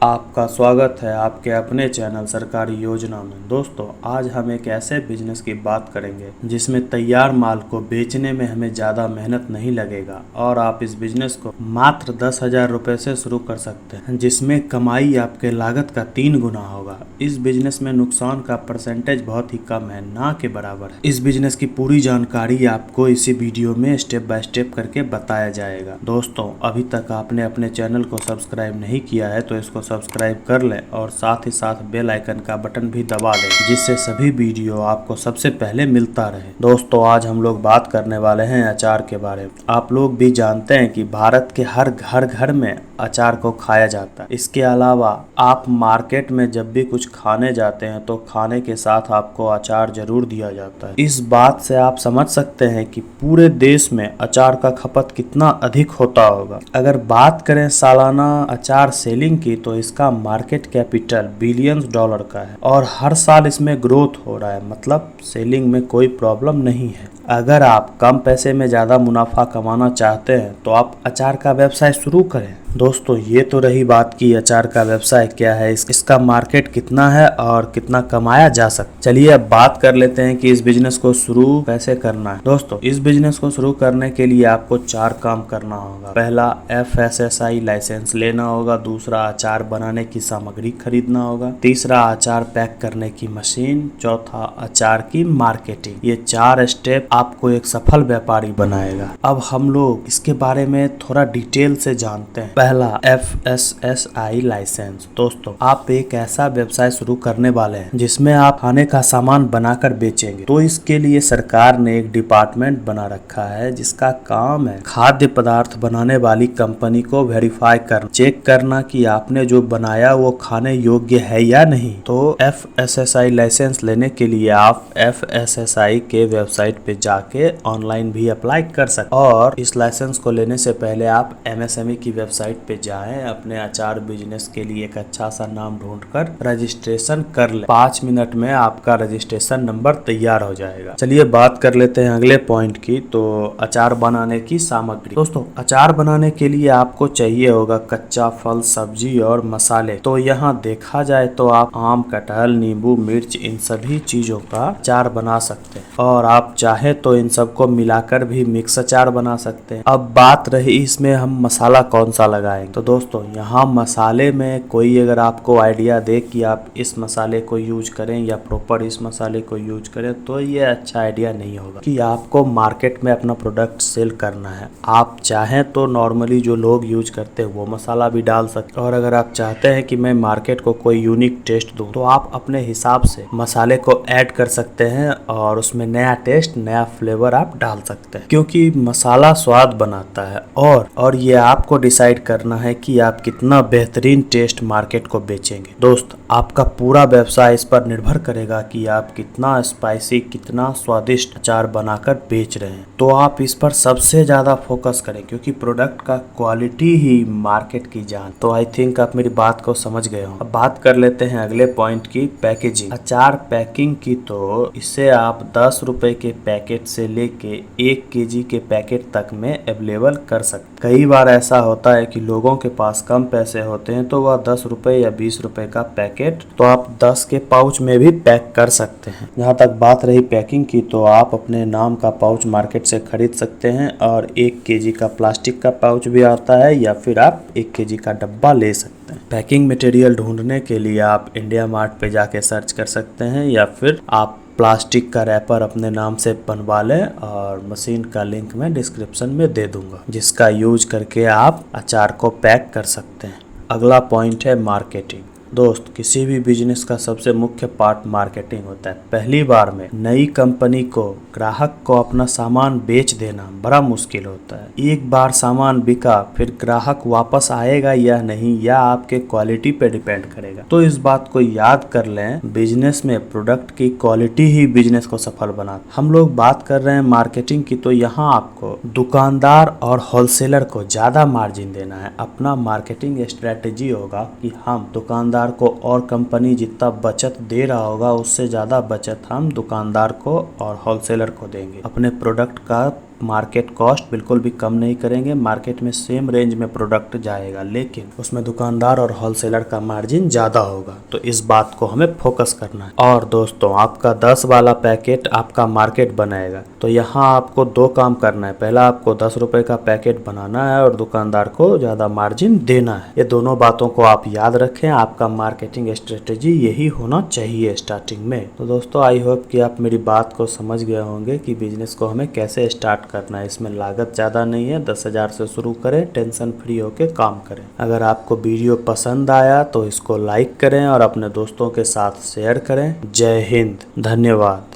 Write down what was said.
आपका स्वागत है आपके अपने चैनल सरकारी योजना में। दोस्तों, आज हम एक ऐसे बिजनेस की बात करेंगे जिसमें तैयार माल को बेचने में हमें ज़्यादा मेहनत नहीं लगेगा और आप इस बिजनेस को मात्र 10,000 रुपये से शुरू कर सकते हैं, जिसमें कमाई आपके लागत का 3 गुना होगा। इस बिजनेस में नुकसान का परसेंटेज बहुत ही कम है, ना के बराबर है। इस बिजनेस की पूरी जानकारी आपको इसी वीडियो में स्टेप बाय स्टेप करके बताया जाएगा। दोस्तों, अभी तक आपने अपने चैनल को सब्सक्राइब नहीं किया है तो इसको सब्सक्राइब कर लें और साथ ही साथ बेल आइकन का बटन भी दबा दें, जिससे सभी वीडियो आपको सबसे पहले मिलता रहे। दोस्तों, आज हम लोग बात करने वाले हैं अचार के बारे में। आप लोग भी जानते हैं कि भारत के हर घर में अचार को खाया जाता है। इसके अलावा आप मार्केट में जब भी कुछ खाने जाते हैं तो खाने के साथ आपको अचार जरूर दिया जाता है। इस बात से आप समझ सकते हैं कि पूरे देश में अचार का खपत कितना अधिक होता होगा। अगर बात करें सालाना अचार सेलिंग की तो इसका मार्केट कैपिटल बिलियंस डॉलर का है और हर साल इसमें ग्रोथ हो रहा है, मतलब सेलिंग में कोई प्रॉब्लम नहीं है। अगर आप कम पैसे में ज़्यादा मुनाफा कमाना चाहते हैं तो आप अचार का व्यवसाय शुरू करें। दोस्तों, ये तो रही बात की अचार का व्यवसाय क्या है, इसका मार्केट कितना है और कितना कमाया जा सकता। चलिए अब बात कर लेते हैं कि इस बिजनेस को शुरू कैसे करना है। दोस्तों, इस बिजनेस को शुरू करने के लिए आपको 4 काम करना होगा। पहला, FSSAI लाइसेंस लेना होगा। दूसरा, अचार बनाने की सामग्री खरीदना होगा। तीसरा, अचार पैक करने की मशीन। चौथा, अचार की मार्केटिंग। ये 4 स्टेप आपको एक सफल व्यापारी बनाएगा। अब हम लोग इसके बारे में थोड़ा डिटेल से जानते हैं। पहला, FSSAI लाइसेंस। दोस्तों, आप एक ऐसा व्यवसाय शुरू करने वाले हैं जिसमें आप खाने का सामान बनाकर बेचेंगे, तो इसके लिए सरकार ने एक डिपार्टमेंट बना रखा है जिसका काम है खाद्य पदार्थ बनाने वाली कंपनी को वेरीफाई करना, चेक करना कि आपने जो बनाया वो खाने योग्य है या नहीं। तो FSSAI लाइसेंस लेने के लिए आप FSSAI के वेबसाइट पे जाके ऑनलाइन भी अप्लाई कर सकते हैं और इस लाइसेंस को लेने से पहले आप MSME की वेबसाइट पे जाएं, अपने अचार बिजनेस के लिए एक अच्छा सा नाम ढूंढकर रजिस्ट्रेशन कर ले। 5 मिनट में आपका रजिस्ट्रेशन नंबर तैयार हो जाएगा। चलिए बात कर लेते हैं अगले पॉइंट की, तो अचार बनाने की सामग्री। दोस्तों, अचार बनाने के लिए आपको चाहिए होगा कच्चा फल, सब्जी और मसाले। तो यहाँ देखा जाए तो आप आम, कटहल, नींबू, मिर्च, इन सभी चीजों का अचार बना सकते हैं और आप चाहे तो इन सबको मिलाकर भी मिक्स अचार बना सकते हैं। अब बात रही इसमें हम मसाला कौन सा लगाएंगे, तो दोस्तों यहाँ मसाले में कोई अगर आपको आइडिया दे कि आप इस मसाले को यूज करें या प्रॉपर इस मसाले को यूज करें, तो ये अच्छा आइडिया नहीं होगा कि आपको मार्केट में अपना प्रोडक्ट सेल करना है। आप चाहें तो नॉर्मली जो लोग यूज करते हैं वो मसाला भी डाल सकते हैं और अगर आप चाहते हैं कि मैं मार्केट को कोई यूनिक टेस्ट दूं तो आप अपने हिसाब से मसाले को ऐड कर सकते हैं और उसमें नया टेस्ट, नया फ्लेवर आप डाल सकते हैं, क्योंकि मसाला स्वाद बनाता है और ये आपको डिसाइड करना है कि आप कितना बेहतरीन टेस्ट मार्केट को बेचेंगे। दोस्त, आपका पूरा व्यवसाय इस पर निर्भर करेगा कि आप कितना स्पाइसी, कितना स्वादिष्ट अचार बनाकर बेच रहे हैं। तो आप इस पर सबसे ज्यादा फोकस करें, क्योंकि प्रोडक्ट का क्वालिटी ही मार्केट की जान। तो आई थिंक आप मेरी बात को समझ गए हो। अब बात कर लेते हैं अगले पॉइंट की, पैकेजिंग। अचार पैकिंग की तो इसे आप 10 रुपए के पैकेट से लेके 1 केजी के पैकेट तक में अवेलेबल कर सकते। कई बार ऐसा होता है कि लोगों के पास कम पैसे होते हैं तो वह 10 रुपए या 20 रुपए का पैकेट तो आप 10 के पाउच में भी पैक कर सकते हैं। जहाँ तक बात रही पैकिंग की, तो आप अपने नाम का पाउच मार्केट से खरीद सकते हैं और 1 केजी का प्लास्टिक का पाउच भी आता है या फिर आप 1 केजी का डब्बा ले सकते हैं। पैकिंग मटेरियल ढूंढने के लिए आप इंडिया मार्ट पे जाके सर्च कर सकते हैं या फिर आप प्लास्टिक का रैपर अपने नाम से बनवा लें और मशीन का लिंक मैं डिस्क्रिप्शन में दे दूंगा, जिसका यूज करके आप अचार को पैक कर सकते हैं। अगला पॉइंट है मार्केटिंग। दोस्त, किसी भी बिजनेस का सबसे मुख्य पार्ट मार्केटिंग होता है। पहली बार में नई कंपनी को ग्राहक को अपना सामान बेच देना बड़ा मुश्किल होता है। एक बार सामान बिका फिर ग्राहक वापस आएगा या नहीं, या आपके क्वालिटी पे डिपेंड करेगा। तो इस बात को याद कर लें, बिजनेस में प्रोडक्ट की क्वालिटी ही बिजनेस को सफल बनाता। हम लोग बात कर रहे हैं मार्केटिंग की, तो यहाँ आपको दुकानदार और होलसेलर को ज्यादा मार्जिन देना है। अपना मार्केटिंग स्ट्रेटेजी होगा कि हम दुकानदार को और कंपनी जितना बचत दे रहा होगा उससे ज्यादा बचत हम दुकानदार को और होलसेलर को देंगे। अपने प्रोडक्ट का मार्केट कॉस्ट बिल्कुल भी कम नहीं करेंगे। मार्केट में सेम रेंज में प्रोडक्ट जाएगा, लेकिन उसमें दुकानदार और होलसेलर का मार्जिन ज़्यादा होगा। तो इस बात को हमें फोकस करना है। और दोस्तों, आपका 10 वाला पैकेट आपका मार्केट बनाएगा। तो यहाँ आपको 2 काम करना है। पहला, आपको 10 रुपए का पैकेट बनाना है और दुकानदार को ज़्यादा मार्जिन देना है। ये दोनों बातों को आप याद रखें। आपका मार्केटिंग स्ट्रेटेजी यही होना चाहिए स्टार्टिंग में। तो दोस्तों, आई होप कि आप मेरी बात को समझ गए होंगे कि बिजनेस को हमें कैसे स्टार्ट करना है। इसमें लागत ज़्यादा नहीं है, 10,000 से शुरू करें, टेंशन फ्री होके काम करें। अगर आपको वीडियो पसंद आया तो इसको लाइक करें और अपने दोस्तों के साथ शेयर करें। जय हिंद, धन्यवाद।